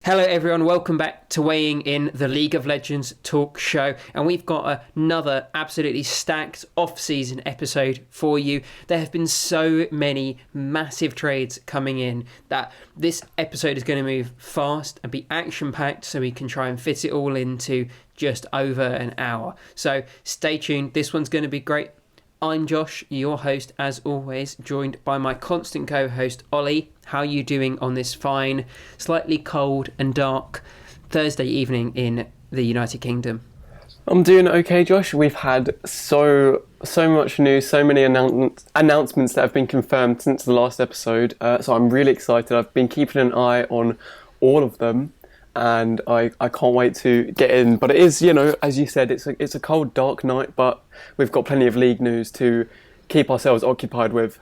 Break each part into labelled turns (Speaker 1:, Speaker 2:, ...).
Speaker 1: Hello everyone, welcome back to Weighing In, the League of Legends talk show, and we've got another absolutely stacked off-season episode for you. There have been so many massive trades coming in that this episode is going to move fast and be action-packed, so we can try and fit it all into just over an hour. So stay tuned, this one's going to be great. I'm Josh, your host as always, joined by my constant co-host Ollie. How are you doing on this fine, slightly cold and dark Thursday evening in the United Kingdom?
Speaker 2: I'm doing okay, Josh. We've had so much news, so many announcements that have been confirmed since the last episode. So I'm really excited. I've been keeping an eye on all of them, and I can't wait to get in. But it is, as you said, it's a cold, dark night, but we've got plenty of league news to keep ourselves occupied with.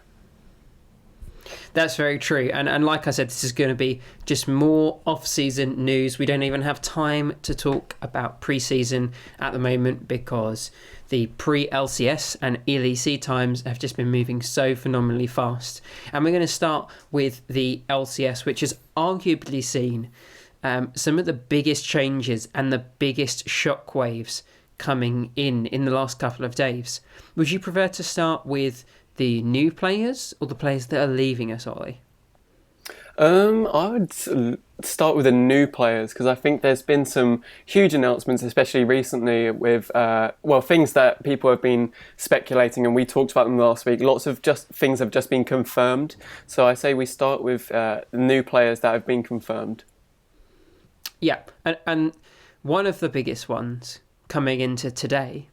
Speaker 1: That's very true. And like I said, this is going to be just more off-season news. We don't even have time to talk about pre-season at the moment because the pre-LCS and LEC times have just been moving so phenomenally fast. And we're going to start with the LCS, which has arguably seen some of the biggest changes and the biggest shockwaves coming in the last couple of days. Would you prefer to start with the new players or the players that are leaving us, Ollie?
Speaker 2: I would start with the new players because I think there's been some huge announcements, especially recently with things that people have been speculating, and we talked about them last week. Lots of things have just been confirmed. So I say we start with the new players that have been confirmed.
Speaker 1: Yeah, and one of the biggest ones coming into today,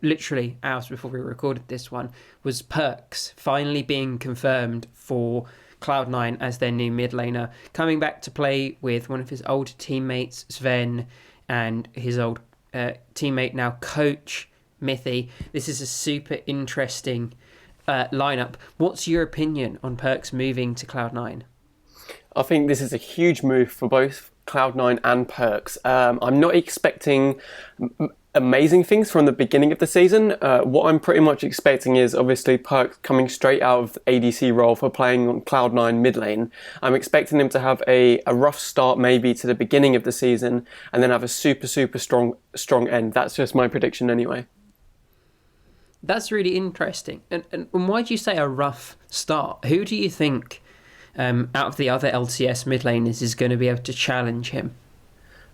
Speaker 1: literally hours before we recorded this one, was Perkz finally being confirmed for Cloud9 as their new mid laner, coming back to play with one of his old teammates, Sven, and his old teammate, now coach, Mithy. This is a super interesting lineup. What's your opinion on Perkz moving to Cloud9?
Speaker 2: I think this is a huge move for both Cloud9 and Perkz. I'm not expecting amazing things from the beginning of the season. What I'm pretty much expecting is obviously Perkz coming straight out of the ADC role for playing on Cloud9 mid lane. I'm expecting him to have a rough start maybe to the beginning of the season and then have a super strong end. That's just my prediction anyway.
Speaker 1: That's really interesting. And why do you say a rough start? Who do you think out of the other LCS mid laners is going to be able to challenge him?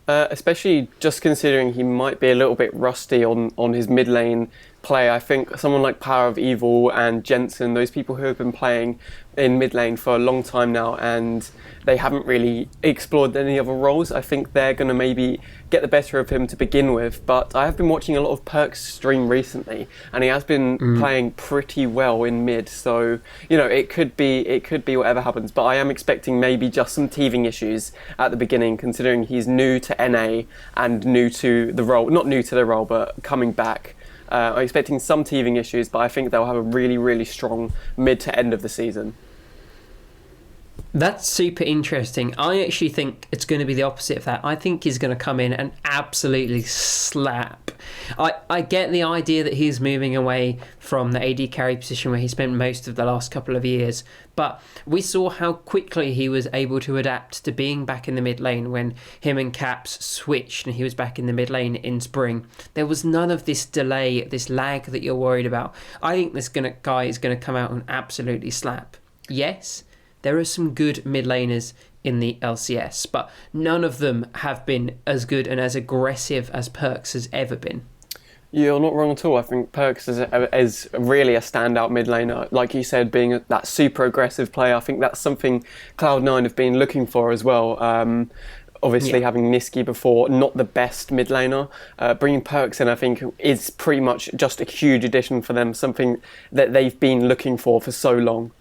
Speaker 2: Especially just considering he might be a little bit rusty on his mid lane play. I think someone like Power of Evil and Jensen, those people who have been playing in mid lane for a long time now and they haven't really explored any other roles, I think they're going to maybe get the better of him to begin with. But I have been watching a lot of Perkz stream recently and he has been playing pretty well in mid, so it could be whatever happens, but I am expecting maybe just some teething issues at the beginning considering he's new to NA and new to the role, not new to the role but coming back. I'm expecting some teething issues, but I think they'll have a really strong mid to end of the season.
Speaker 1: That's super interesting. I actually think it's going to be the opposite of that. I think he's going to come in and absolutely slap. I get the idea that he's moving away from the AD carry position where he spent most of the last couple of years, but we saw how quickly he was able to adapt to being back in the mid lane when him and Caps switched and he was back in the mid lane in spring. There was none of this delay, this lag that you're worried about. I think this guy is going to come out and absolutely slap. Yes, there are some good mid laners in the LCS, but none of them have been as good and as aggressive as Perkz has ever been.
Speaker 2: You're not wrong at all. I think Perkz is really a standout mid laner. Like you said, being that super aggressive player, I think that's something Cloud9 have been looking for as well. Obviously, having Niski before, not the best mid laner. Bringing Perkz in, I think, is pretty much just a huge addition for them, something that they've been looking for so long.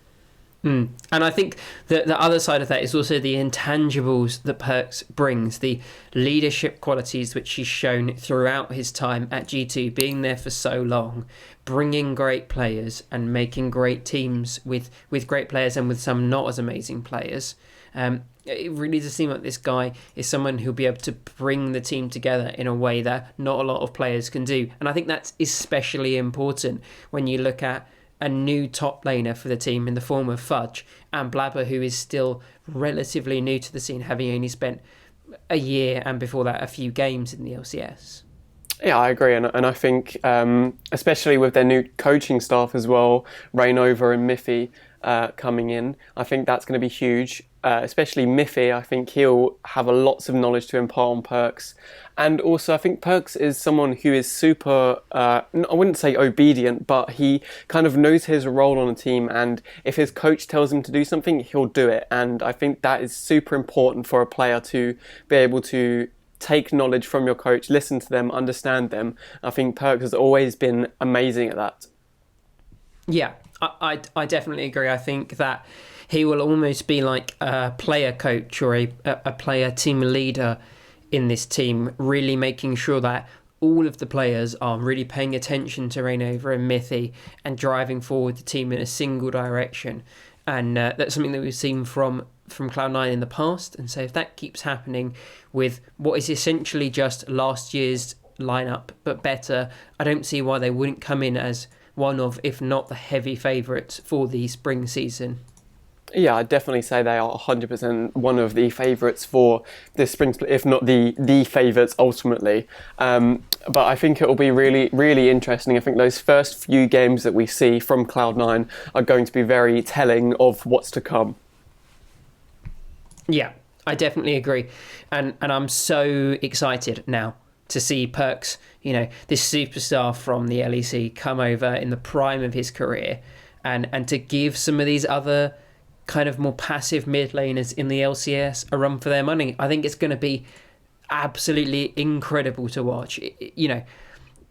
Speaker 1: And I think that the other side of that is also the intangibles that Perkz brings, the leadership qualities which he's shown throughout his time at G2, being there for so long, bringing great players and making great teams with great players and with some not as amazing players. It really does seem like this guy is someone who'll be able to bring the team together in a way that not a lot of players can do. And I think that's especially important when you look at a new top laner for the team in the form of Fudge and Blabber, who is still relatively new to the scene, having only spent a year, and before that a few games in the LCS.
Speaker 2: Yeah, I agree, and I think especially with their new coaching staff as well, Rainover and Miffy coming in, I think that's going to be huge. Especially Miffy, I think he'll have lots of knowledge to impart on Perkz, and also I think Perkz is someone who is super. I wouldn't say obedient, but he kind of knows his role on a team, and if his coach tells him to do something, he'll do it. And I think that is super important for a player to be able to take knowledge from your coach, listen to them, understand them. I think Perkz has always been amazing at that.
Speaker 1: Yeah, I definitely agree. I think that he will almost be like a player coach or a player team leader in this team, really making sure that all of the players are really paying attention to Rainover and Miffy and driving forward the team in a single direction. And that's something that we've seen from Cloud9 in the past. And so if that keeps happening with what is essentially just last year's lineup, but better, I don't see why they wouldn't come in as one of, if not the heavy favourites for the spring season.
Speaker 2: Yeah, I'd definitely say they are 100% one of the favourites for this spring split, if not the favourites ultimately. But I think it will be really, really interesting. I think those first few games that we see from Cloud9 are going to be very telling of what's to come.
Speaker 1: Yeah, I definitely agree. And I'm so excited now to see Perkz, this superstar from the LEC, come over in the prime of his career and to give some of these other kind of more passive mid laners in the LCS a run for their money. I think it's going to be absolutely incredible to watch. This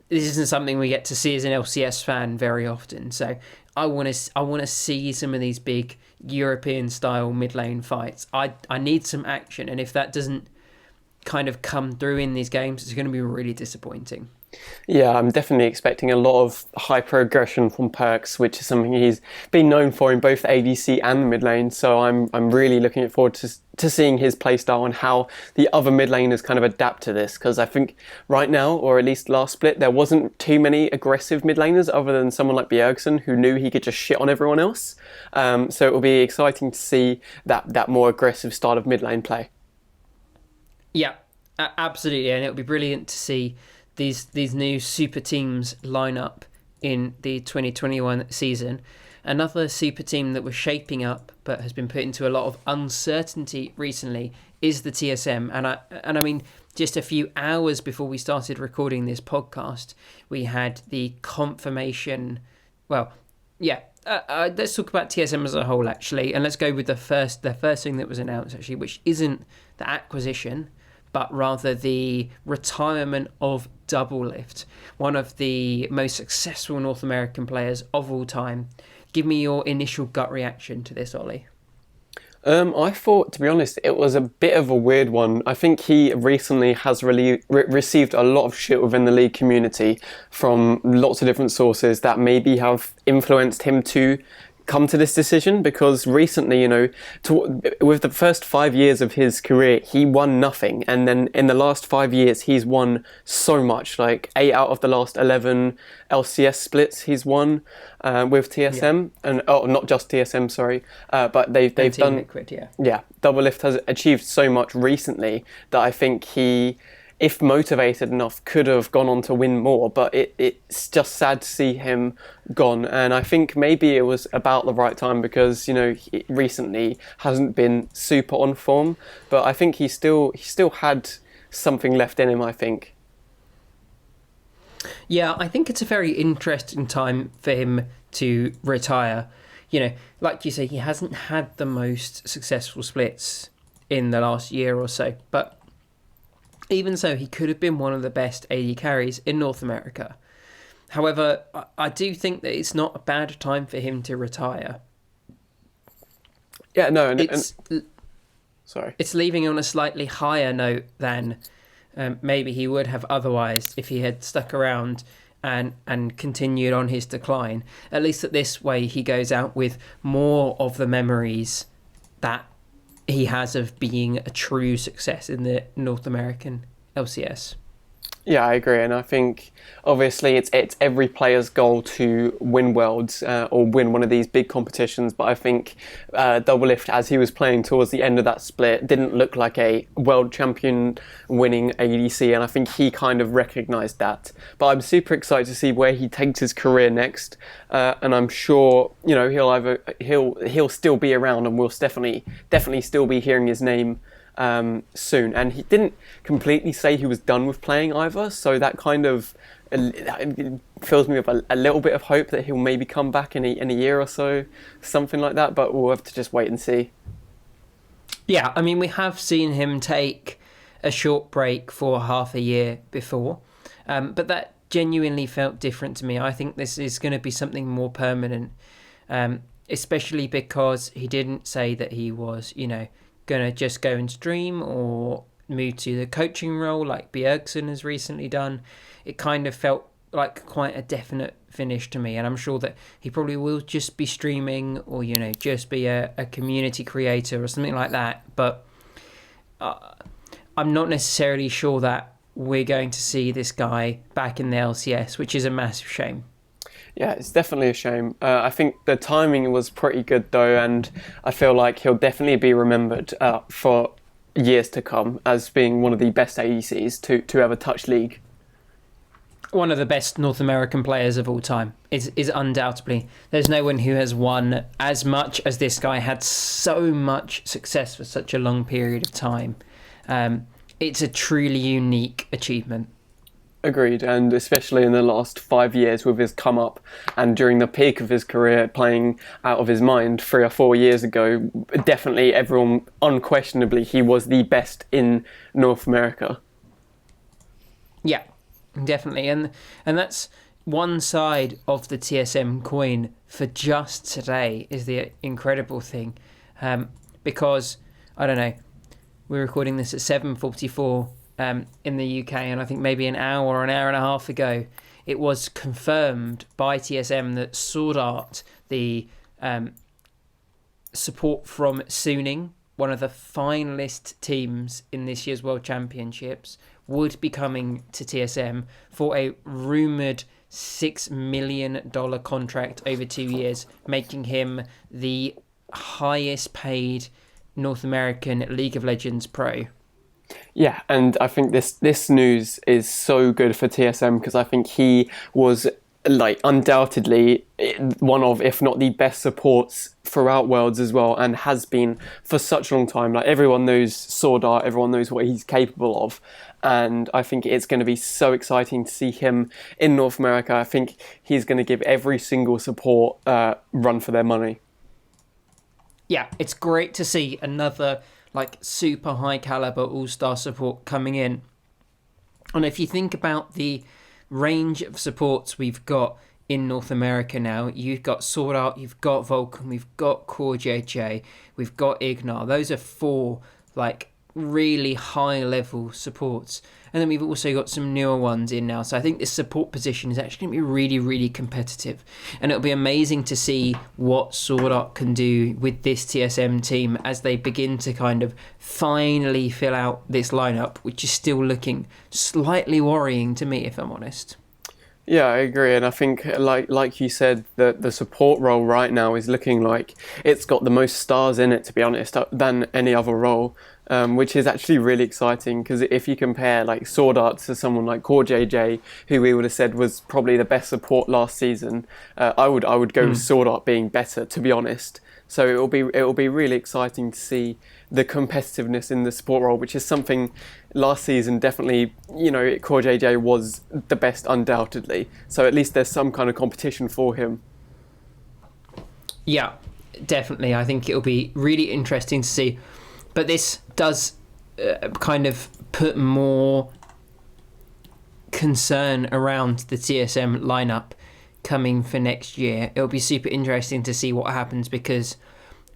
Speaker 1: isn't something we get to see as an LCS fan very often. So I want to see some of these big European style mid lane fights. I need some action, and if that doesn't kind of come through in these games, it's going to be really disappointing.
Speaker 2: Yeah, I'm definitely expecting a lot of high progression from Perkz, which is something he's been known for in both ADC and the mid lane. So I'm really looking forward to seeing his playstyle and how the other mid laners kind of adapt to this. Because I think right now, or at least last split, there wasn't too many aggressive mid laners other than someone like Bjergsen, who knew he could just shit on everyone else. So it will be exciting to see that more aggressive style of mid lane play.
Speaker 1: Yeah, absolutely, and it'll be brilliant to see these new super teams line up in the 2021 season. Another super team that was shaping up but has been put into a lot of uncertainty recently is the TSM. And I mean, just a few hours before we started recording this podcast, we had the confirmation. Well, yeah. Let's talk about TSM as a whole, actually, and let's go with the first thing that was announced, actually, which isn't the acquisition, but rather the retirement of Doublelift, one of the most successful North American players of all time. Give me your initial gut reaction to this, Ollie.
Speaker 2: I thought, to be honest, it was a bit of a weird one. I think he recently has really received a lot of shit within the league community from lots of different sources that maybe have influenced him to come to this decision, because recently, with the first 5 years of his career, he won nothing, and then in the last 5 years he's won so much, like 8 out of the last 11 LCS splits he's won with TSM. Yeah. And not just TSM, sorry, but they've done
Speaker 1: Liquid,
Speaker 2: Doublelift has achieved so much recently that I think he, if motivated enough, could have gone on to win more, but it's just sad to see him gone. And I think maybe it was about the right time, because he recently hasn't been super on form, but I think he still had something left in him, I think.
Speaker 1: Yeah, I think it's a very interesting time for him to retire. Like you say, he hasn't had the most successful splits in the last year or so, but even so, he could have been one of the best AD carries in North America. However, I do think that it's not a bad time for him to retire.
Speaker 2: Yeah, no, sorry.
Speaker 1: It's leaving on a slightly higher note than maybe he would have otherwise if he had stuck around and continued on his decline. At least that this way he goes out with more of the memories that he has of being a true success in the North American LCS.
Speaker 2: Yeah, I agree, and I think obviously it's every player's goal to win worlds or win one of these big competitions. But I think Doublelift, as he was playing towards the end of that split, didn't look like a world champion winning ADC, and I think he kind of recognised that. But I'm super excited to see where he takes his career next, and I'm sure he'll still be around, and we'll definitely still be hearing his name soon. And he didn't completely say he was done with playing either, so that kind of fills me with a little bit of hope that he'll maybe come back in a year or so, something like that, but we'll have to just wait and see.
Speaker 1: Yeah, I mean, we have seen him take a short break for half a year before, but that genuinely felt different to me. I think this is going to be something more permanent, especially because he didn't say that he was, going to just go and stream or move to the coaching role like Bjergsen has recently done. It kind of felt like quite a definite finish to me, and I'm sure that he probably will just be streaming or just be a community creator or something like that, but I'm not necessarily sure that we're going to see this guy back in the LCS, which is a massive shame.
Speaker 2: Yeah, it's definitely a shame. I think the timing was pretty good though, and I feel like he'll definitely be remembered for years to come as being one of the best ADCs to ever touch League.
Speaker 1: One of the best North American players of all time is undoubtedly. There's no one who has won as much as this guy, had so much success for such a long period of time. It's a truly unique achievement.
Speaker 2: Agreed, and especially in the last 5 years with his come up and during the peak of his career playing out of his mind 3 or 4 years ago, definitely everyone, unquestionably, he was the best in North America.
Speaker 1: Yeah, definitely, and that's one side of the TSM coin for just today is the incredible thing, because, I don't know, we're recording this at 7:44 in the UK, and I think maybe an hour or an hour and a half ago, it was confirmed by TSM that Swordart, the support from Suning, one of the finalist teams in this year's World Championships, would be coming to TSM for a rumoured $6 million contract over 2 years, making him the highest paid North American League of Legends pro.
Speaker 2: Yeah, and I think this news is so good for TSM because I think he was undoubtedly one of, if not the best supports throughout Worlds as well, and has been for such a long time. Like, everyone knows Swordart, everyone knows what he's capable of, and I think it's going to be so exciting to see him in North America. I think he's going to give every single support run for their money.
Speaker 1: Yeah, it's great to see another super high caliber all-star support coming in. And if you think about the range of supports we've got in North America now, you've got Swordart, you've got Vulcan, we've got Core JJ, we've got Ignar. Those are 4 really high level supports, and then we've also got some newer ones in now, so I think this support position is actually going to be really, really competitive, and it'll be amazing to see what Swordart can do with this TSM team as they begin to kind of finally fill out this lineup, which is still looking slightly worrying to me, if I'm honest.
Speaker 2: Yeah, I agree, and I think, like you said, the support role right now is looking like it's got the most stars in it, to be honest, than any other role, which is actually really exciting, because if you compare Swordart to someone like Core JJ, who we would have said was probably the best support last season, I would go with Swordart being better, to be honest. So it will be really exciting to see the competitiveness in the support role, which is something last season definitely, Core JJ was the best undoubtedly. So at least there's some kind of competition for him.
Speaker 1: Yeah, definitely. I think it'll be really interesting to see. But this does kind of put more concern around the TSM lineup coming for next year. It'll be super interesting to see what happens, because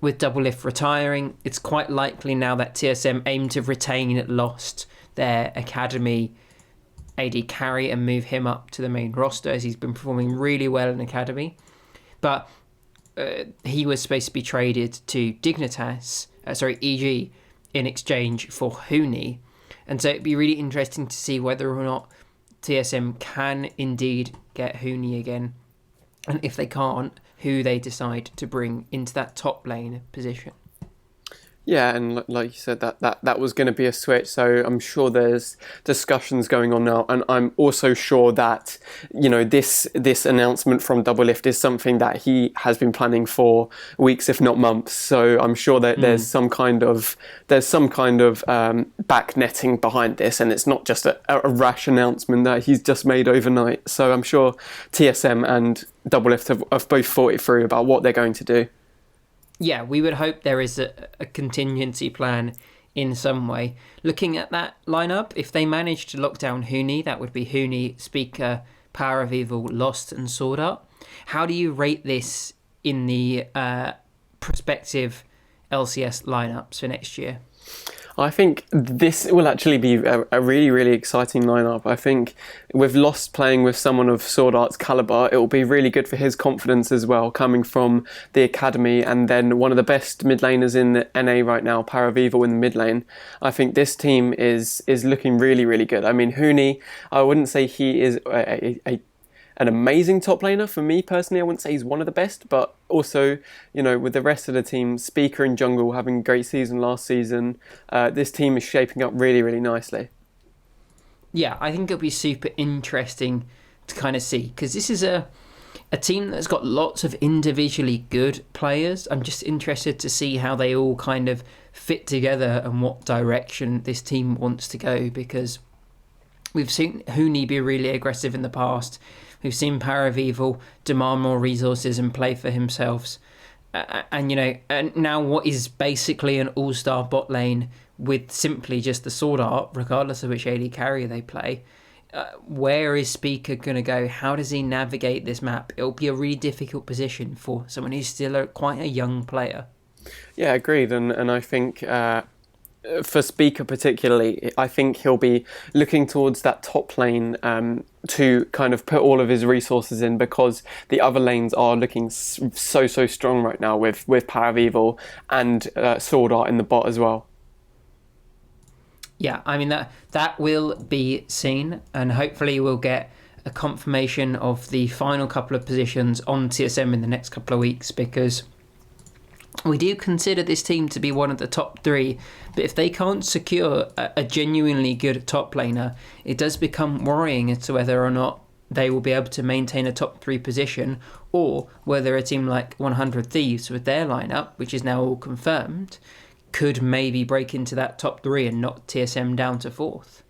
Speaker 1: with Doublelift retiring, it's quite likely now that TSM aim to retain Lost, their academy AD carry, and move him up to the main roster, as he's been performing really well in academy. But he was supposed to be traded to EG, in exchange for Huni. And so it'd be really interesting to see whether or not TSM can indeed get Huni again. And if they can't, who they decide to bring into that top lane position.
Speaker 2: Yeah, and like you said, that was going to be a switch. So I'm sure there's discussions going on now, and I'm also sure that this announcement from Doublelift is something that he has been planning for weeks, if not months. So I'm sure that there's some kind of back netting behind this, and it's not just a rash announcement that he's just made overnight. So I'm sure TSM and Doublelift have both thought it through about what they're going to do.
Speaker 1: Yeah, we would hope there is a contingency plan in some way. Looking at that lineup, if they manage to lock down Huni, that would be Huni, Speaker, Power of Evil, Lost and Swordart. How do you rate this in the prospective LCS lineups for next year?
Speaker 2: I think this will actually be a really, really exciting lineup. I think with Lost playing with someone of Swordart's caliber, it will be really good for his confidence as well, coming from the academy, and then one of the best mid laners in the NA right now, Power of Evil in the mid lane. I think this team is looking really, really good. I mean, Huni, I wouldn't say he is an amazing top laner. For me personally, I wouldn't say he's one of the best, but also, with the rest of the team, Speaker and Jungle having a great season last season, this team is shaping up really, really nicely.
Speaker 1: Yeah, I think it'll be super interesting to kind of see, because this is a team that's got lots of individually good players. I'm just interested to see how they all kind of fit together and what direction this team wants to go, because we've seen Huni be really aggressive in the past. We've seen Power of Evil demand more resources and play for himself. And now what is basically an all-star bot lane with simply just the Swordart, regardless of which AD carrier they play. Where is Speaker going to go? How does he navigate this map? It'll be a really difficult position for someone who's still quite a young player.
Speaker 2: Yeah, agreed. And I think for Speaker particularly, I think he'll be looking towards that top lane to kind of put all of his resources in, because the other lanes are looking so strong right now with Power of Evil and Swordart in the bot as well.
Speaker 1: Yeah, I mean, that will be seen, and hopefully we'll get a confirmation of the final couple of positions on TSM in the next couple of weeks, because we do consider this team to be one of the top three, but if they can't secure a genuinely good top laner, it does become worrying as to whether or not they will be able to maintain a top three position, or whether a team like 100 Thieves with their lineup, which is now all confirmed, could maybe break into that top three and knock TSM down to fourth.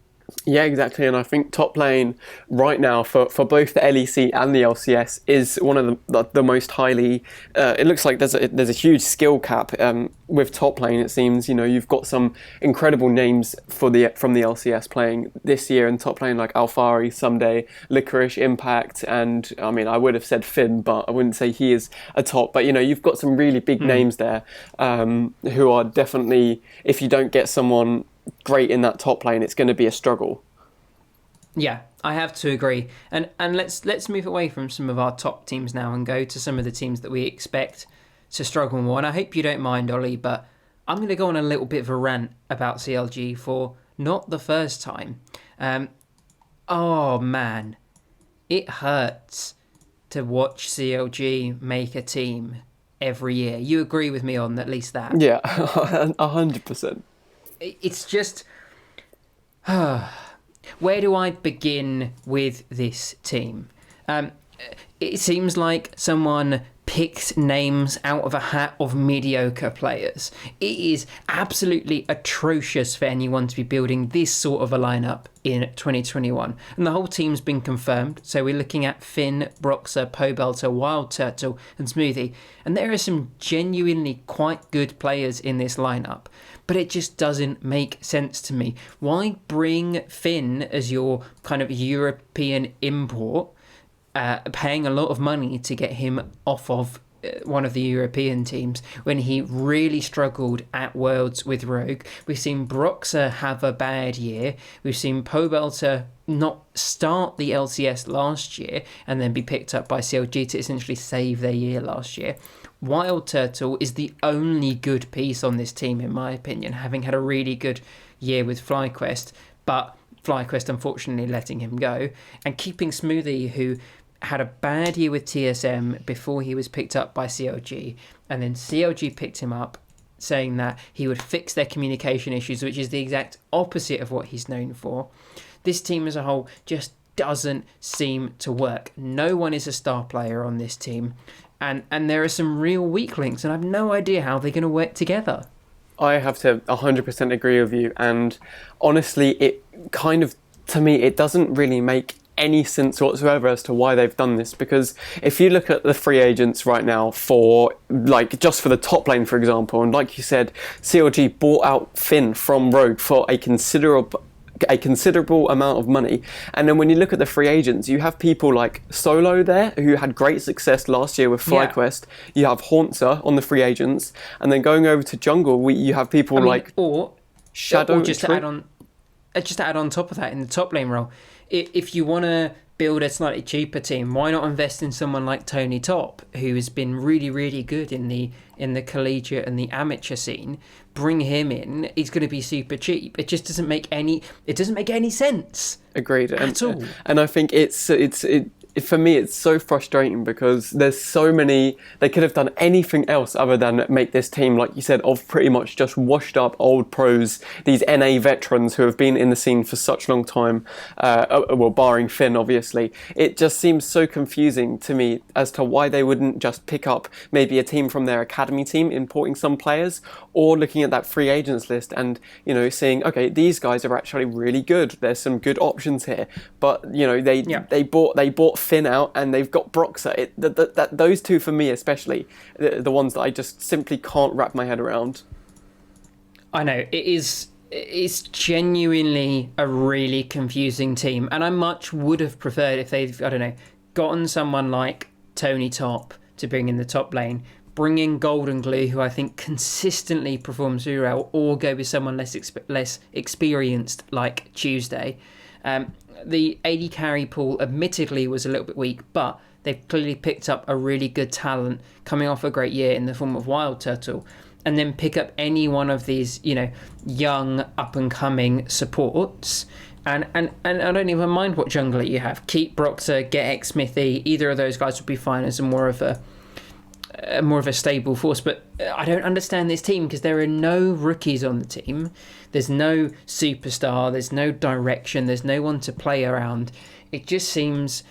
Speaker 2: Yeah, exactly. And I think top lane right now for both the LEC and the LCS is one of the most highly. It looks like there's a huge skill cap with top lane. It seems you've got some incredible names from the LCS playing this year in top lane, like Alfari, Someday, Licorice, Impact, and I mean I would have said Finn, but I wouldn't say he is a top. But you've got some really big names there who are definitely, if you don't get someone great in that top lane, it's going to be a struggle.
Speaker 1: Yeah, I have to agree. And let's move away from some of our top teams now and go to some of the teams that we expect to struggle more. And I hope you don't mind, Ollie, but I'm going to go on a little bit of a rant about CLG for not the first time. Oh man, it hurts to watch CLG make a team every year. You agree with me on at least that?
Speaker 2: Yeah, 100%.
Speaker 1: It's just... where do I begin with this team? It seems like someone picked names out of a hat of mediocre players. It is absolutely atrocious for anyone to be building this sort of a lineup in 2021. And the whole team's been confirmed. So we're looking at Finn, Broxer, Pobelter, Wild Turtle and Smoothie. And there are some genuinely quite good players in this lineup. But it just doesn't make sense to me. Why bring Finn as your kind of European import, paying a lot of money to get him off of one of the European teams when he really struggled at Worlds with Rogue? We've seen Broxer have a bad year. We've seen Pobelter not start the LCS last year and then be picked up by CLG to essentially save their year last year. Wild Turtle is the only good piece on this team, in my opinion, having had a really good year with FlyQuest, but FlyQuest unfortunately letting him go, and keeping Smoothie, who had a bad year with TSM before he was picked up by CLG, and then CLG picked him up, saying that he would fix their communication issues, which is the exact opposite of what he's known for. This team as a whole just doesn't seem to work. No one is a star player on this team, and there are some real weak links, and I have no idea how they're going to work together.
Speaker 2: I have to 100% agree with you, and honestly, it kind of, to me, it doesn't really make any sense whatsoever as to why they've done this, because if you look at the free agents right now for, like, just for the top lane, for example, and like you said, CLG bought out Finn from Rogue for a considerable amount of money, and then when you look at the free agents, you have people like Solo there, who had great success last year with FlyQuest. You have Haunter on the free agents, and then going over to jungle, you have people
Speaker 1: or
Speaker 2: Shadow.
Speaker 1: Or just to add on top of that, in the top lane role, if you want to build a slightly cheaper team, why not invest in someone like Tony Top, who has been really, really good in the collegiate and the amateur scene? Bring him in. He's going to be super cheap. It just doesn't make any sense.
Speaker 2: Agreed.
Speaker 1: At all.
Speaker 2: And I think it's for me, it's so frustrating because there's so many. They could have done anything else other than make this team, like you said, of pretty much just washed up old pros, these NA veterans who have been in the scene for such a long time. Well, barring Finn, obviously. It just seems so confusing to me as to why they wouldn't just pick up maybe a team from their academy team, importing some players, or looking at that free agents list and, you know, seeing, okay, these guys are actually really good. There's some good options here, but you know, they bought Finn out and they've got Broxer. Those two, for me especially, the ones that I just simply can't wrap my head around.
Speaker 1: I know, it's genuinely a really confusing team, and I much would have preferred if they've, I don't know, gotten someone like Tony Top to bring in the top lane, bring in Golden Glue, who I think consistently performs very well, or go with someone less experienced like Tuesday. The AD carry pool admittedly was a little bit weak, but they've clearly picked up a really good talent coming off a great year in the form of Wild Turtle, and then pick up any one of these, you know, young up and coming supports. And I don't even mind what jungler you have. Keep Broxer, get X-Smithy. Either of those guys would be fine as more of a stable force. But I don't understand this team because there are no rookies on the team. There's no superstar. There's no direction. There's no one to play around. It just seems,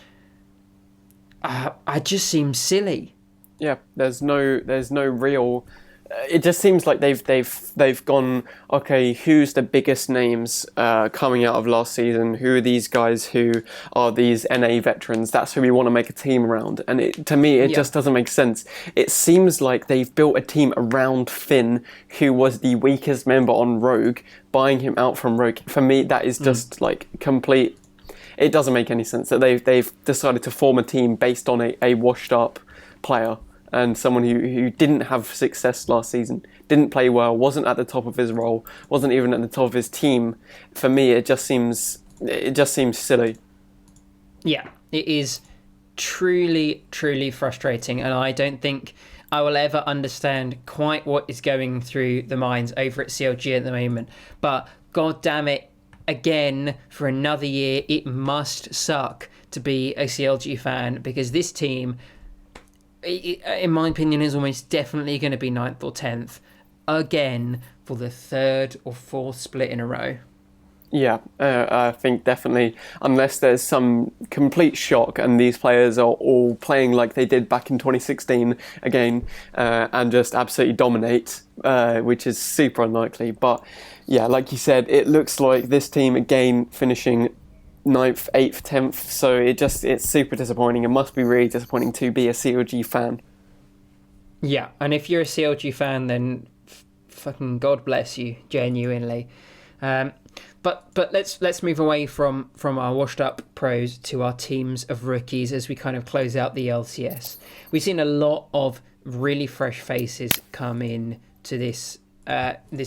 Speaker 1: silly.
Speaker 2: Yeah, there's no real. It just seems like they've gone, okay, who's the biggest names coming out of last season? Who are these guys who are these NA veterans? That's who we want to make a team around. And to me, it just doesn't make sense. It seems like they've built a team around Finn, who was the weakest member on Rogue, buying him out from Rogue. For me, that is just like complete. It doesn't make any sense that they've decided to form a team based on a washed up player. And someone who didn't have success last season, didn't play well, wasn't at the top of his role, wasn't even at the top of his team. For me, it just seems silly.
Speaker 1: Yeah, it is truly, truly frustrating, and I don't think I will ever understand quite what is going through the minds over at CLG at the moment. But god damn it, again, for another year, it must suck to be a CLG fan, because this team, in my opinion, is almost definitely going to be 9th or 10th again for the 3rd or 4th split in a row.
Speaker 2: Yeah, I think definitely, unless there's some complete shock and these players are all playing like they did back in 2016 again, and just absolutely dominate, which is super unlikely. But yeah, like you said, it looks like this team again finishing 9th, 8th, 10th, so it's super disappointing. It must be really disappointing to be a CLG fan.
Speaker 1: Yeah, and if you're a CLG fan, then fucking God bless you, genuinely. But let's move away from our washed up pros to our teams of rookies as we kind of close out the LCS. We've seen a lot of really fresh faces come in to this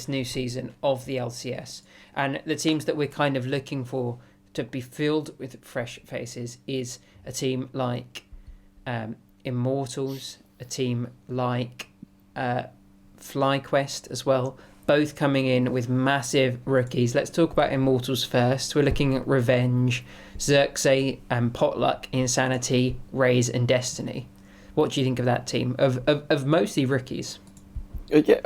Speaker 1: new season of the LCS, and the teams that we're kind of looking for to be filled with fresh faces is a team like Immortals, a team like FlyQuest as well, both coming in with massive rookies. Let's talk about Immortals first. We're looking at Revenge, Xerxes and Potluck, Insanity, Raze and Destiny. What do you think of that team of mostly rookies?
Speaker 2: Yeah,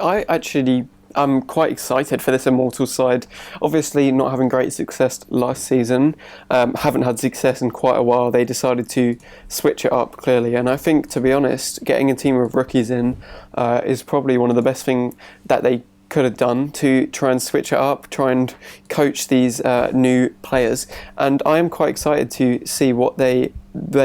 Speaker 2: I'm quite excited for this Immortals side. Obviously, not having great success last season, haven't had success in quite a while. They decided to switch it up, clearly. And I think, to be honest, getting a team of rookies in is probably one of the best things that they could have done to try and switch it up, try and coach these new players. And I am quite excited to see what they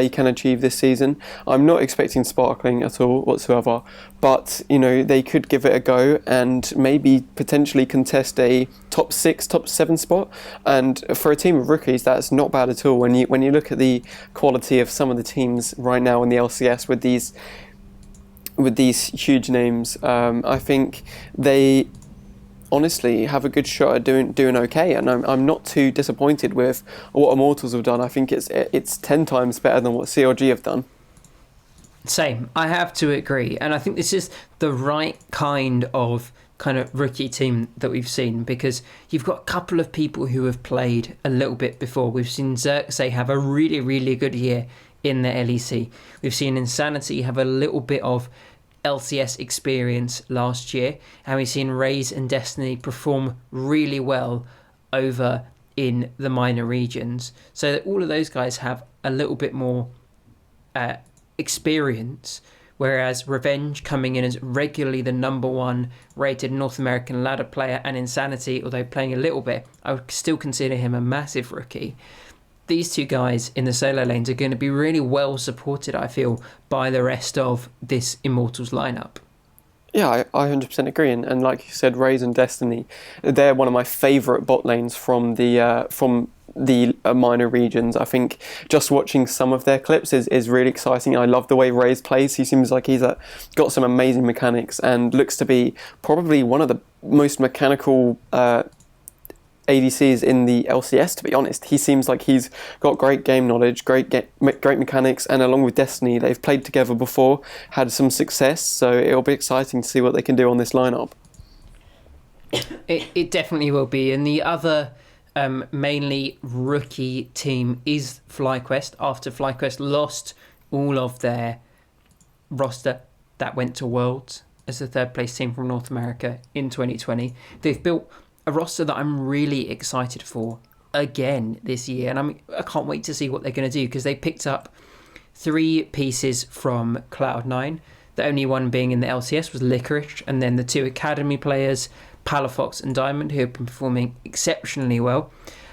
Speaker 2: can achieve this season. I'm not expecting sparkling at all whatsoever, but they could give it a go and maybe potentially contest a top 6, top 7 spot. And for a team of rookies, that's not bad at all. When you look at the quality of some of the teams right now in the LCS with these huge names, I think they honestly have a good shot at doing okay, and I'm not too disappointed with what Immortals have done. I think it's 10 times better than what CLG have done.
Speaker 1: Same, I have to agree, and I think this is the right kind of rookie team that we've seen, because you've got a couple of people who have played a little bit before. We've seen Xerxes have a really, really good year in the LEC. We've seen Insanity have a little bit of LCS experience last year, and we've seen Raze and Destiny perform really well over in the minor regions. So that all of those guys have a little bit more experience, whereas Revenge, coming in as regularly the number 1 rated North American ladder player, and Insanity, although playing a little bit, I would still consider him a massive rookie. These two guys in the solo lanes are going to be really well supported, I feel, by the rest of this Immortals lineup.
Speaker 2: Yeah, I 100% agree. And like you said, Raze and Destiny, they're one of my favourite bot lanes from the minor regions. I think just watching some of their clips is really exciting. I love the way Raze plays. He seems like he's got some amazing mechanics and looks to be probably one of the most mechanical ADCs in the LCS, to be honest. He seems like he's got great game knowledge, great mechanics, and along with Destiny, they've played together before, had some success, so it'll be exciting to see what they can do on this lineup.
Speaker 1: It definitely will be. And the other mainly rookie team is FlyQuest. After FlyQuest lost all of their roster that went to Worlds as the 3rd place team from North America in 2020, they've built a roster that I'm really excited for again this year, and I can't wait to see what they're going to do, because they picked up 3 pieces from Cloud9, the only one being in the LCS was Licorice, and then the 2 academy players, Palafox and Diamond, who have been performing exceptionally well.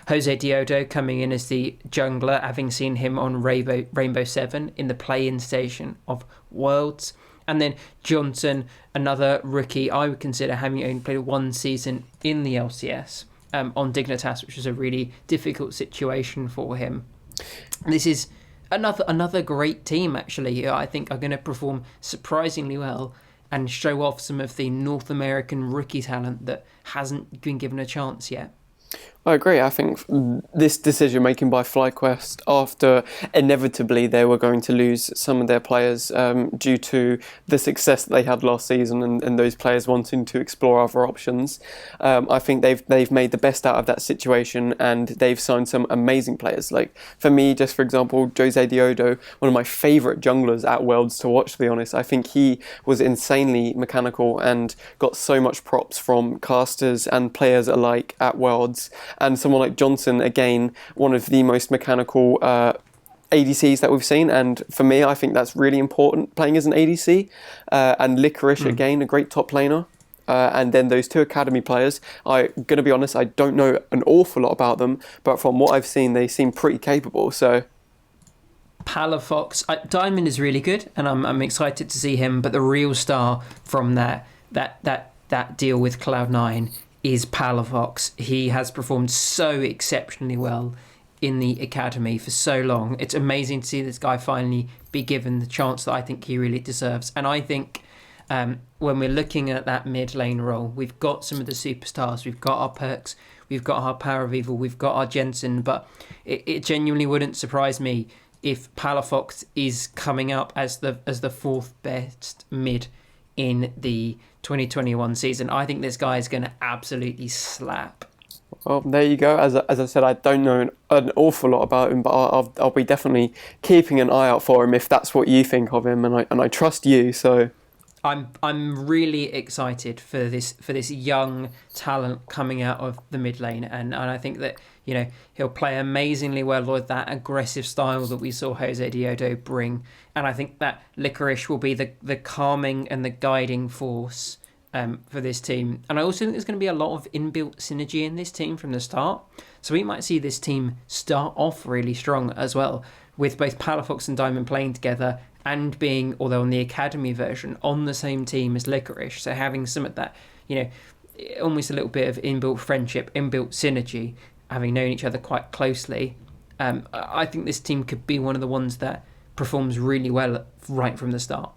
Speaker 1: Jose Diodo coming in as the jungler, having seen him on Rainbow 7 in the play-in station of Worlds. And then Johnson, another rookie, I would consider, having only played 1 season in the LCS on Dignitas, which was a really difficult situation for him. This is another great team, actually, who I think are going to perform surprisingly well and show off some of the North American rookie talent that hasn't been given a chance yet.
Speaker 2: I agree. I think this decision making by FlyQuest, after inevitably they were going to lose some of their players due to the success that they had last season, and those players wanting to explore other options, I think they've made the best out of that situation, and they've signed some amazing players. Like, for me, just for example, Jose Diodo, one of my favourite junglers at Worlds to watch, to be honest. I think he was insanely mechanical and got so much props from casters and players alike at Worlds. And someone like Johnson, again, one of the most mechanical ADCs that we've seen. And for me, I think that's really important, playing as an ADC. And Licorice, again, a great top laner. And then those 2 academy players, I'm going to be honest, I don't know an awful lot about them, but from what I've seen, they seem pretty capable. So
Speaker 1: Palafox, Diamond is really good, and I'm excited to see him. But the real star from that deal with Cloud9 is Palafox. He has performed so exceptionally well in the academy for so long. It's amazing to see this guy finally be given the chance that I think he really deserves. And I think when we're looking at that mid lane role, we've got some of the superstars. We've got our Perkz, we've got our Power of Evil, we've got our Jensen, but it genuinely wouldn't surprise me if Palafox is coming up as the 4th best mid in the 2021 season. I think this guy is going to absolutely slap.
Speaker 2: Well, there you go. As I said, I don't know an awful lot about him, but I'll be definitely keeping an eye out for him if that's what you think of him, and I trust you. So
Speaker 1: I'm really excited for this young talent coming out of the mid lane, and I think that he'll play amazingly well with that aggressive style that we saw Jose Diodo bring, and I think that Licorice will be the calming and the guiding force for this team. And I also think there's going to be a lot of inbuilt synergy in this team from the start. So we might see this team start off really strong as well, with both Palafox and Diamond playing together and being, although on the Academy version, on the same team as Licorice. So having some of that, almost a little bit of inbuilt friendship, inbuilt synergy, having known each other quite closely. I think this team could be one of the ones that performs really well right from the start.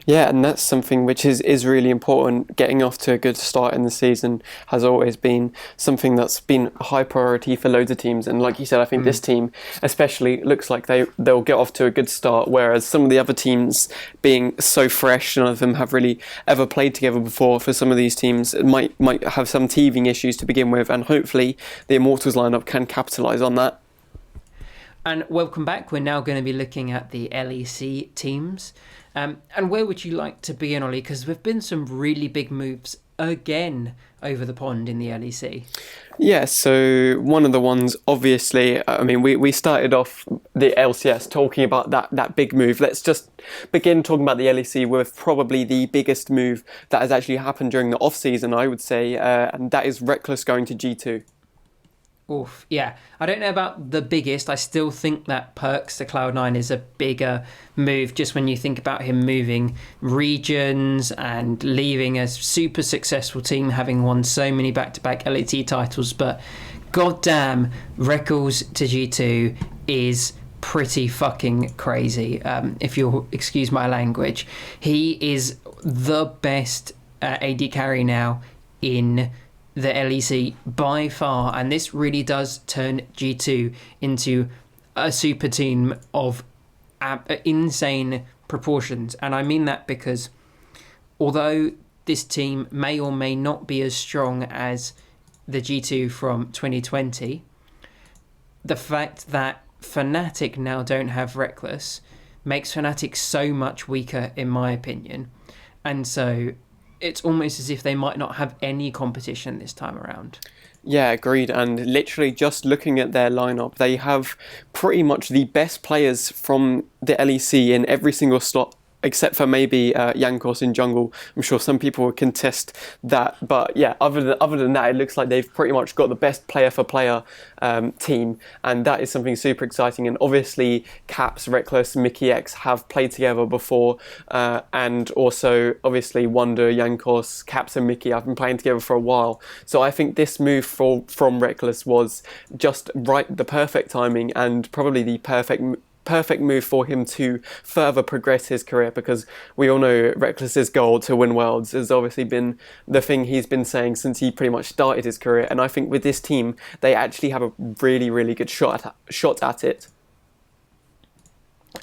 Speaker 2: Yeah, and that's something which is really important. Getting off to a good start in the season has always been something that's been a high priority for loads of teams. And like you said, I think this team especially looks like they'll get off to a good start, whereas some of the other teams being so fresh, none of them have really ever played together before. For some of these teams, it might have some teething issues to begin with, and hopefully the Immortals lineup can capitalise on that.
Speaker 1: And welcome back. We're now going to be looking at the LEC teams. And where would you like to be in, Ollie? Because there have been some really big moves again over the pond in the LEC.
Speaker 2: Yeah, so one of the ones, obviously, I mean, we started off the LCS talking about that big move. Let's just begin talking about the LEC with probably the biggest move that has actually happened during the off-season, I would say, and that is Rekkles going to G2.
Speaker 1: Oof, yeah. I don't know about the biggest. I still think that Perkz to Cloud9 is a bigger move, just when you think about him moving regions and leaving a super successful team, having won so many back-to-back LET titles. But goddamn, Rekkles to G2 is pretty fucking crazy, if you'll excuse my language. He is the best AD carry now in the LEC by far, and this really does turn G2 into a super team of insane proportions. And I mean that because although this team may or may not be as strong as the G2 from 2020, the fact that Fnatic now don't have Rekkles makes Fnatic so much weaker, in my opinion. And so it's almost as if they might not have any competition this time around.
Speaker 2: Yeah, agreed. And literally just looking at their lineup, they have pretty much the best players from the LEC in every single slot, except for maybe Jankos in jungle. I'm sure some people would contest that, but yeah, other than that, it looks like they've pretty much got the best player for player team, and that is something super exciting. And obviously, Caps, Rekkles, Mickey X have played together before, and also obviously Wonder, Jankos, Caps, and Mickey have been playing together for a while. So I think this move from Rekkles was just the perfect timing, and probably the perfect move for him to further progress his career, because we all know Rekkles' goal to win Worlds has obviously been the thing he's been saying since he pretty much started his career, and I think with this team they actually have a really, really good shot at it.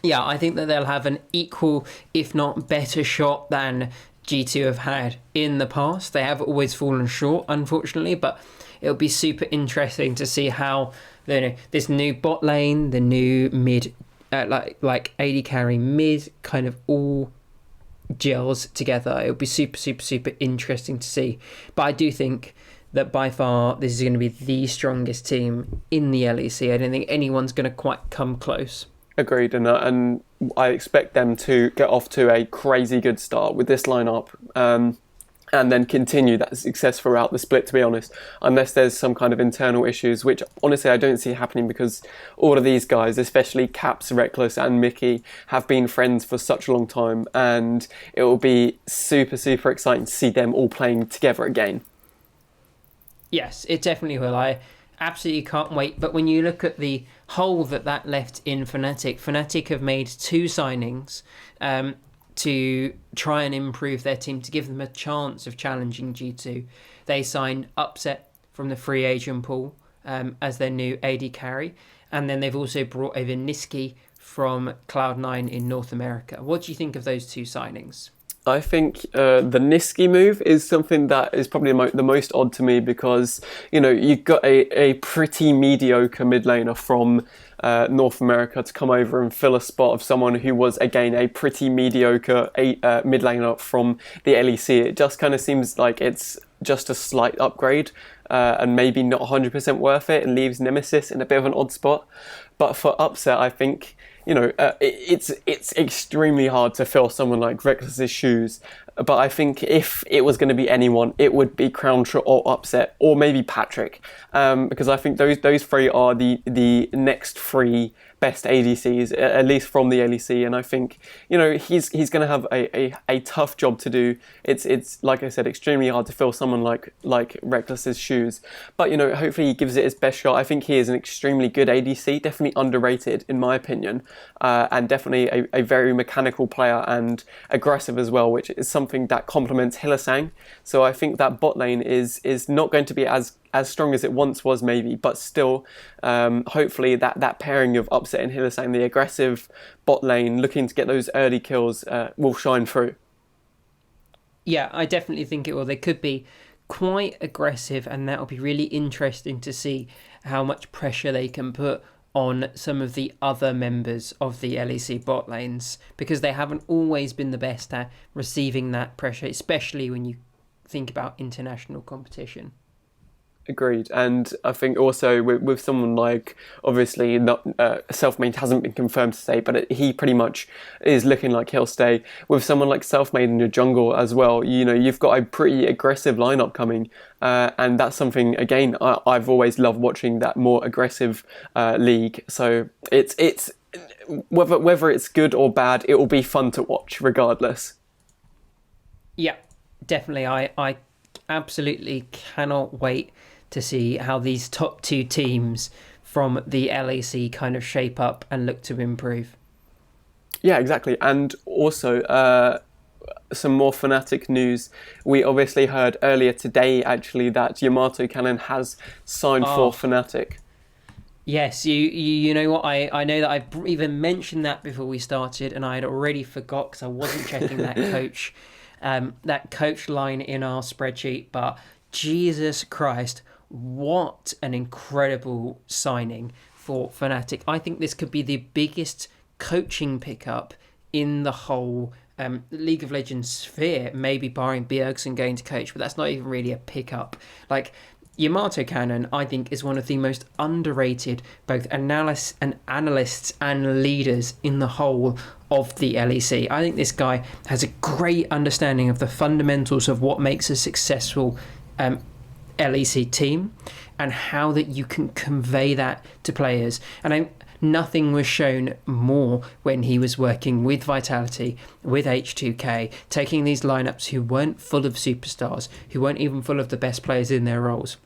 Speaker 1: Yeah, I think that they'll have an equal, if not better shot than G2 have had in the past. They have always fallen short, unfortunately, but it'll be super interesting to see how this new bot lane, the new mid, like AD carry mid, kind of all gels together. It'll be super, super, super interesting to see. But I do think that by far this is going to be the strongest team in the LEC. I don't think anyone's going to quite come close.
Speaker 2: Agreed, and I expect them to get off to a crazy good start with this lineup, and then continue that success throughout the split, to be honest, unless there's some kind of internal issues, which honestly I don't see happening, because all of these guys, especially Caps, Rekkles and Mickey, have been friends for such a long time, and it will be super, super exciting to see them all playing together again.
Speaker 1: Yes, it definitely will. I absolutely can't wait. But when you look at the hole that left in Fnatic have made 2 signings to try and improve their team, to give them a chance of challenging G2. They signed Upset from the free agent pool as their new AD carry, and then they've also brought over Niski from Cloud9 in North America. What do you think of those 2 signings?
Speaker 2: I think the Niski move is something that is probably the most odd to me because, you've got a pretty mediocre mid laner from North America to come over and fill a spot of someone who was, again, a pretty mediocre mid laner from the LEC. It just kind of seems like it's just a slight upgrade and maybe not 100% worth it, and leaves Nemesis in a bit of an odd spot. But for upset, I think it's extremely hard to fill someone like Rekkles' shoes. But I think if it was going to be anyone, it would be Crownshot or Upset, or maybe Patrick, because I think those three are the next three best ADCs, at least from the LEC, and I think he's going to have a tough job to do. It's like I said, extremely hard to fill someone like Rekkles' shoes, but hopefully he gives it his best shot. I think he is an extremely good ADC, definitely underrated in my opinion, and definitely a very mechanical player and aggressive as well, which is something that complements Hylissang. So I think that bot lane is not going to be as strong as it once was maybe, but still hopefully that pairing of Upset and Hylissang, the aggressive bot lane looking to get those early kills, will shine through.
Speaker 1: Yeah, I definitely think it will. They could be quite aggressive, and that'll be really interesting to see how much pressure they can put on some of the other members of the LEC bot lanes, because they haven't always been the best at receiving that pressure, especially when you think about international competition.
Speaker 2: Agreed, and I think also with someone like, obviously not Selfmade hasn't been confirmed to stay, but he pretty much is looking like he'll stay. With someone like Selfmade in your jungle as well, you've got a pretty aggressive lineup coming, and that's something again I've always loved watching, that more aggressive league. So it's whether it's good or bad, it will be fun to watch regardless.
Speaker 1: Yeah, definitely. I absolutely cannot wait to see how these top two teams from the LEC kind of shape up and look to improve.
Speaker 2: Yeah, exactly. And also some more Fnatic news. We obviously heard earlier today actually that Yamato Cannon has signed for Fnatic.
Speaker 1: Yes, you know what, I know that I've even mentioned that before we started, and I had already forgot because I wasn't checking that coach line in our spreadsheet, but Jesus Christ, what an incredible signing for Fnatic. I think this could be the biggest coaching pickup in the whole League of Legends sphere, maybe barring Bjergsen going to coach, but that's not even really a pickup. Like, Yamato Cannon, I think, is one of the most underrated both analysts and leaders in the whole of the LEC. I think this guy has a great understanding of the fundamentals of what makes a successful LEC team and how that you can convey that to players. And nothing was shown more when he was working with Vitality, with H2K, taking these lineups who weren't full of superstars, who weren't even full of the best players in their roles,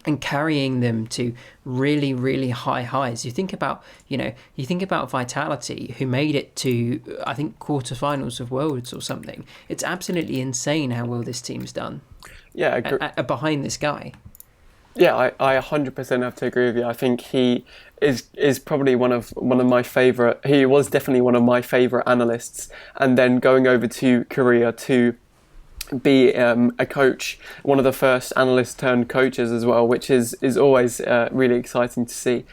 Speaker 1: and carrying them to really, really high highs. You think about Vitality, who made it to, I think, quarterfinals of Worlds or something. It's absolutely insane how well this team's done.
Speaker 2: Yeah,
Speaker 1: behind this guy.
Speaker 2: Yeah, I 100% have to agree with you. I think he is probably one of my favourite. He was definitely one of my favourite analysts, and then going over to Korea to be a coach, one of the first analysts turned coaches as well, which is always really exciting to see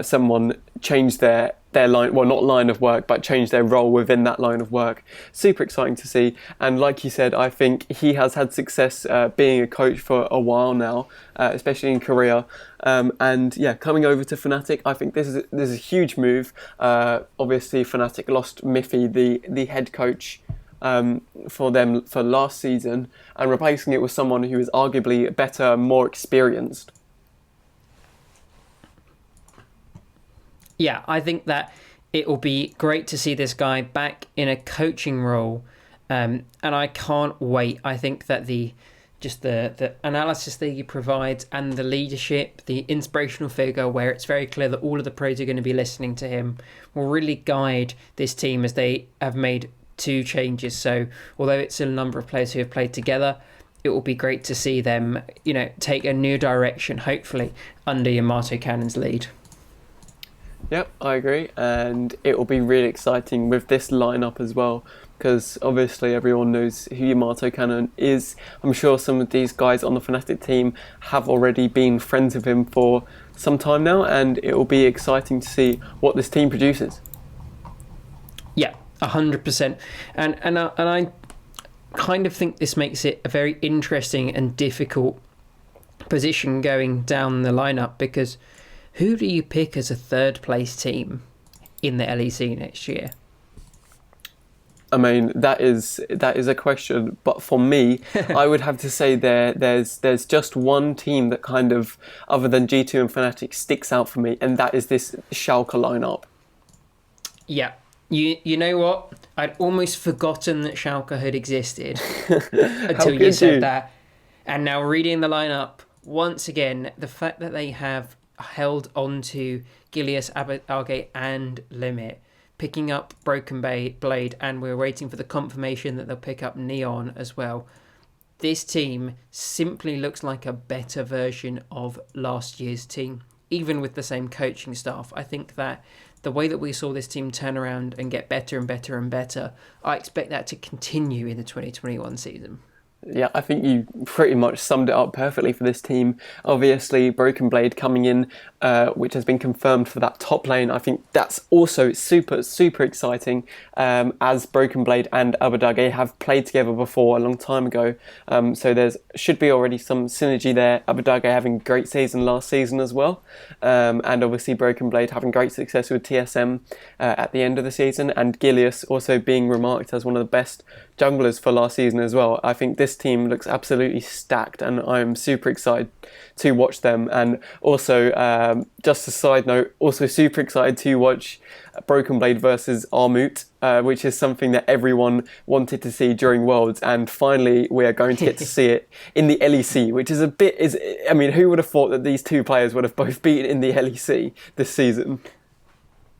Speaker 2: someone change their line, well, not line of work, but change their role within that line of work. Super exciting to see. And like you said, I think he has had success being a coach for a while now, especially in Korea. And yeah, coming over to Fnatic, I think this is a huge move. Obviously, Fnatic lost Miffy, the head coach, for them for last season, and replacing it with someone who is arguably better, more experienced.
Speaker 1: Yeah, I think that it will be great to see this guy back in a coaching role, and I can't wait. I think that the analysis that he provides and the leadership, the inspirational figure where it's very clear that all of the pros are going to be listening to him, will really guide this team as they have made 2 changes. So although it's a number of players who have played together, it will be great to see them, take a new direction, hopefully, under Yamato Cannon's lead.
Speaker 2: Yep, I agree, and it will be really exciting with this lineup as well, because obviously everyone knows who Yamato Cannon is. I'm sure some of these guys on the Fnatic team have already been friends of him for some time now, and it will be exciting to see what this team produces.
Speaker 1: Yeah, 100%. And I kind of think this makes it a very interesting and difficult position going down the lineup, because who do you pick as a third place team in the LEC next year?
Speaker 2: I mean, that is a question, but for me, I would have to say there's just one team that kind of, other than G2 and Fnatic, sticks out for me, and that is this Schalke lineup.
Speaker 1: Yeah, you know what? I'd almost forgotten that Schalke had existed until you said that, and now reading the lineup once again, the fact that they have held on to Gilius, Argate, and Limit, picking up Broken Blade, and we're waiting for the confirmation that they'll pick up Neon as well. This team simply looks like a better version of last year's team, even with the same coaching staff. I think that the way that we saw this team turn around and get better and better and better, I expect that to continue in the 2021 season.
Speaker 2: Yeah, I think you pretty much summed it up perfectly for this team. Obviously, Broken Blade coming in, which has been confirmed for that top lane. I think that's also super, super exciting, as Broken Blade and Abadage have played together before a long time ago. So there should be already some synergy there. Abadage having a great season last season as well. And obviously Broken Blade having great success with TSM at the end of the season. And Gilius also being remarked as one of the best junglers for last season as well. I think this team looks absolutely stacked, and I'm super excited to watch them. And also, just a side note, also super excited to watch Broken Blade versus Armut, which is something that everyone wanted to see during Worlds, and finally we are going to get to see it in the LEC, which is I mean, who would have thought that these two players would have both been in the LEC this season?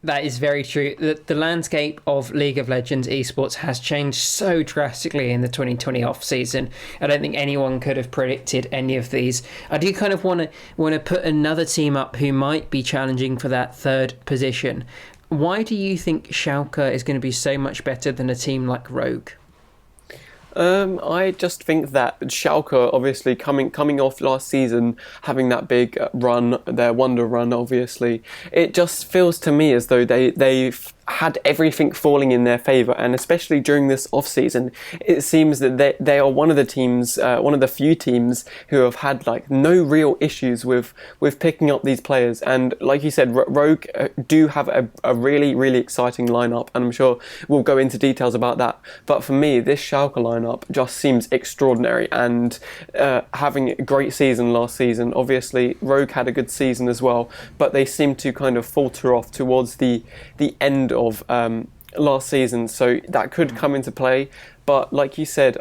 Speaker 1: That is very true. The landscape of League of Legends esports has changed so drastically in the 2020 off season. I don't think anyone could have predicted any of these. I do kind of want to put another team up who might be challenging for that third position. Why do you think Schalke is going to be so much better than a team like Rogue?
Speaker 2: I just think that Schalke, obviously coming off last season, having that big run, their wonder run, obviously, it just feels to me as though they've had everything falling in their favour, and especially during this off-season, it seems that they are one of the teams, one of the few teams who have had like no real issues with picking up these players. And like you said, Rogue do have a really, really exciting lineup, and I'm sure we'll go into details about that. But for me, this Schalke lineup just seems extraordinary, and having a great season last season. Obviously, Rogue had a good season as well, but they seem to kind of falter off towards the end of last season, so that could come into play. But like you said,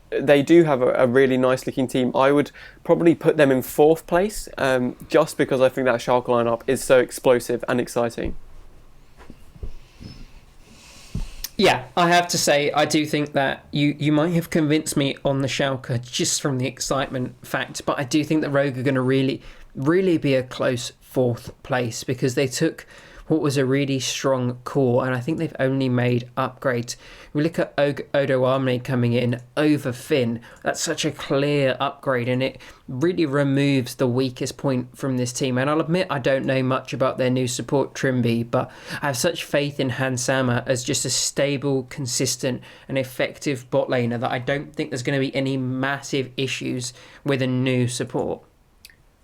Speaker 2: they do have a really nice looking team. I would probably put them in 4th place, just because I think that Schalke lineup is so explosive and exciting.
Speaker 1: Yeah, I have to say, I do think that you might have convinced me on the Schalke just from the excitement fact, but I do think that Rogue are going to really, really be a close 4th place, because they took what was a really strong core, and I think they've only made upgrades. We look at Odo Armne coming in over Finn. That's such a clear upgrade, and it really removes the weakest point from this team. And I'll admit I don't know much about their new support Trimby, but I have such faith in Hansama as just a stable, consistent and effective bot laner that I don't think there's going to be any massive issues with a new support.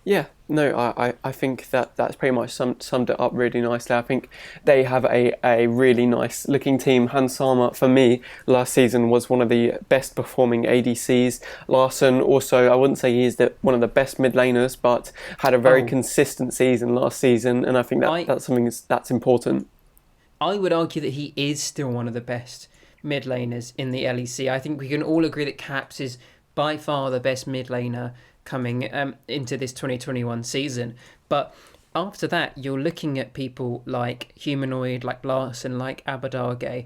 Speaker 2: Yeah, no, I think that's pretty much summed it up really nicely. I think they have a really nice looking team. Hansama, for me, last season was one of the best performing ADCs. Larson also, I wouldn't say he's one of the best mid laners, but had a very consistent season last season, and I think that's something that's important.
Speaker 1: I would argue that he is still one of the best mid laners in the LEC. I think we can all agree that Caps is by far the best mid laner coming into this 2021 season. But after that, you're looking at people like Humanoid, like Larson, like Abadage,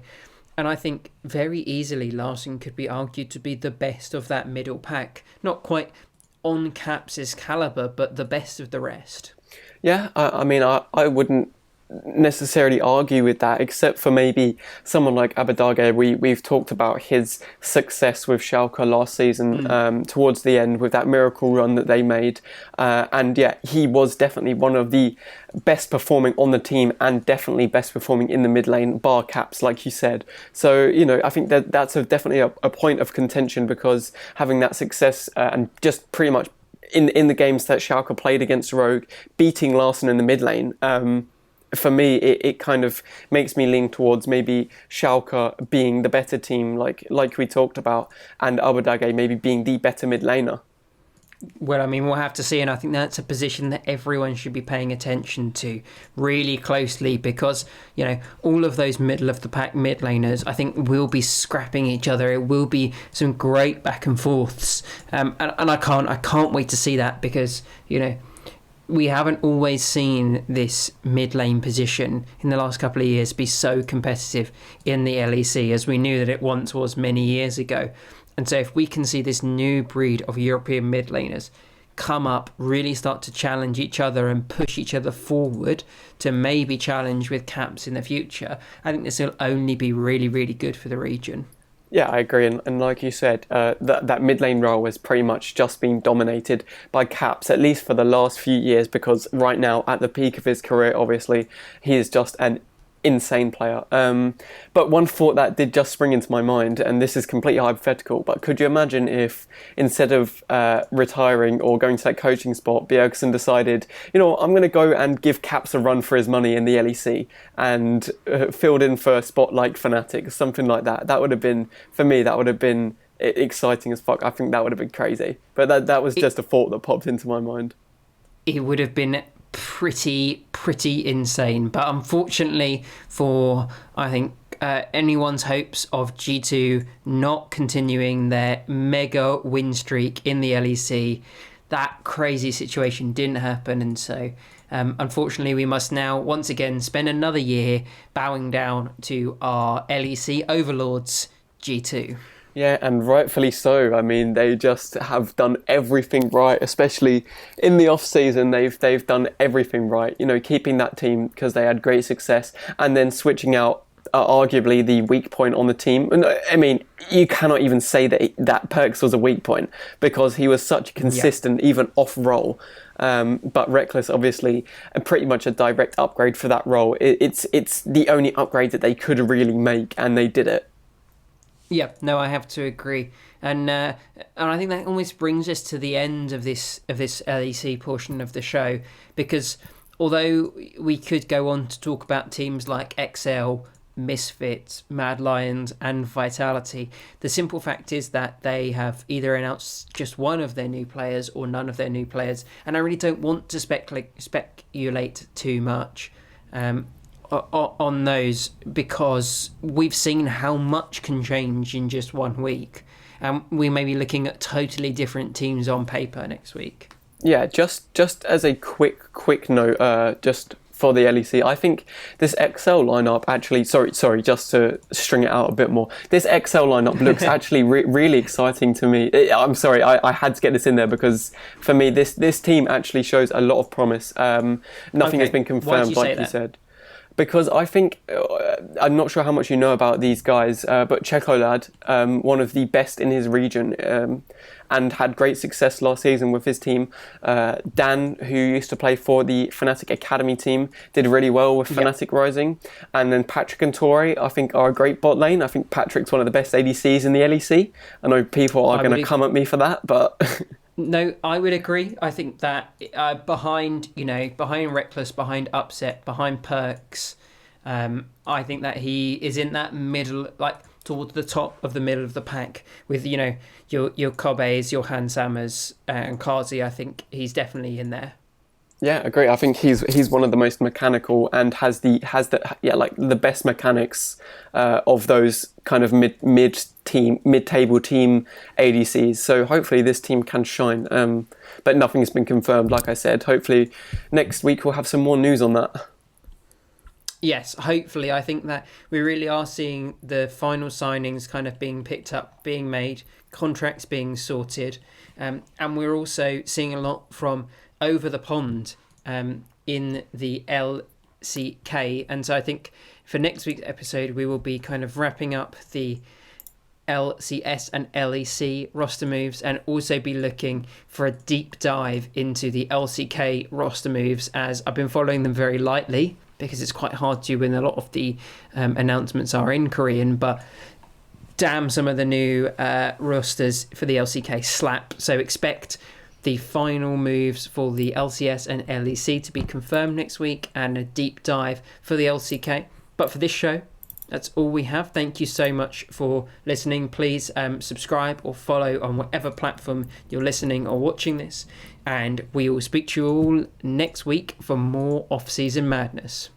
Speaker 1: and I think very easily Larson could be argued to be the best of that middle pack. Not quite on Caps' calibre, but the best of the rest.
Speaker 2: Yeah, I mean, I wouldn't necessarily argue with that, except for maybe someone like Abadage. We've talked about his success with Schalke last season, towards the end with that miracle run that they made, and yeah, he was definitely one of the best performing on the team and definitely best performing in the mid lane, bar caps, like you said. So, I think that's definitely a point of contention, because having that success and just pretty much in the games that Schalke played against Rogue, beating Larsen in the mid lane, for me, it kind of makes me lean towards maybe Schalke being the better team, like we talked about, and Abadage maybe being the better mid laner.
Speaker 1: Well, I mean, we'll have to see, and I think that's a position that everyone should be paying attention to really closely, because, all of those middle-of-the-pack mid laners, I think, will be scrapping each other. It will be some great back and forths, and I can't wait to see that, because, we haven't always seen this mid lane position in the last couple of years be so competitive in the LEC as we knew that it once was many years ago. And so if we can see this new breed of European mid laners come up, really start to challenge each other and push each other forward to maybe challenge with caps in the future, I think this will only be really, really good for the region.
Speaker 2: Yeah, I agree. And like you said, that mid lane role has pretty much just been dominated by Caps, at least for the last few years, because right now, at the peak of his career, obviously, he is just an insane player. But one thought that did just spring into my mind, and this is completely hypothetical, but could you imagine if instead of retiring or going to that coaching spot, Bjergsen decided, I'm going to go and give Caps a run for his money in the LEC and filled in for a spot like Fnatic, something like that. That would have been, for me, exciting as fuck. I think that would have been crazy. But that was just a thought that popped into my mind.
Speaker 1: It would have been pretty insane, but unfortunately for, I think, anyone's hopes of G2 not continuing their mega win streak in the LEC, that crazy situation didn't happen, and so unfortunately we must now once again spend another year bowing down to our LEC overlords, G2.
Speaker 2: Yeah, and rightfully so. I mean, they just have done everything right, especially in the off-season. They've done everything right, keeping that team because they had great success, and then switching out arguably the weak point on the team. And I mean, you cannot even say that Perkz was a weak point, because he was such consistent, even off-role. But Rekkles, obviously, pretty much a direct upgrade for that role. It's the only upgrade that they could really make, and they did it.
Speaker 1: Yeah, no, I have to agree, and I think that almost brings us to the end of this LEC portion of the show, because although we could go on to talk about teams like XL, Misfits, Mad Lions, and Vitality, the simple fact is that they have either announced just one of their new players or none of their new players, and I really don't want to speculate too much on those, because we've seen how much can change in just 1 week, and we may be looking at totally different teams on paper next week.
Speaker 2: Yeah, just as a quick note, just for the LEC, I think this XL lineup actually, sorry, just to string it out a bit more, this XL lineup looks actually really exciting to me. I'm sorry, I had to get this in there, because for me this team actually shows a lot of promise. Nothing has been confirmed, like you said. Because I think, I'm not sure how much you know about these guys, but Chekolad, one of the best in his region, and had great success last season with his team. Dan, who used to play for the Fnatic Academy team, did really well with Fnatic Rising. And then Patrick and Tori, I think, are a great bot lane. I think Patrick's one of the best ADCs in the LEC. I know people are going to come at me for that, but...
Speaker 1: No, I would agree. I think that behind Rekkles, behind Upset, behind Perkz, I think that he is in that middle, like towards the top of the middle of the pack with, your Kobes, your Hansammers, and Kazi. I think he's definitely in there.
Speaker 2: Yeah, I agree. I think he's one of the most mechanical and has the best mechanics of those kind of mid-table team ADCs. So hopefully this team can shine. But nothing has been confirmed, like I said. Hopefully next week we'll have some more news on that.
Speaker 1: Yes, hopefully. I think that we really are seeing the final signings kind of being picked up, being made, contracts being sorted, and we're also seeing a lot from over the pond in the LCK. And so I think for next week's episode, we will be kind of wrapping up the LCS and LEC roster moves, and also be looking for a deep dive into the LCK roster moves, as I've been following them very lightly because it's quite hard to when a lot of the announcements are in Korean, but damn, some of the new rosters for the LCK slap. So expect the final moves for the LCS and LEC to be confirmed next week, and a deep dive for the LCK. But for this show, that's all we have. Thank you so much for listening. Please subscribe or follow on whatever platform you're listening or watching this. And we will speak to you all next week for more off-season madness.